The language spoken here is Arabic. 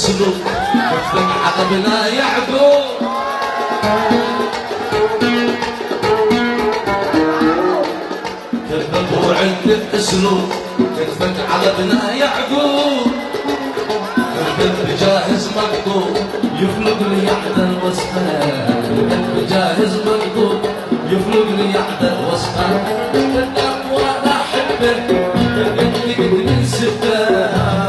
اسلوب كتبك عقبنا يعقوب كذب وعندك اسلوب كتبك عقبنا يعقوب كذب جاهز مكتوب يخلق لي يعدل وصفه كذب جاهز مكتوب يخلق لي يعدل وصفه كذب وانا احبك كذب لقد من سته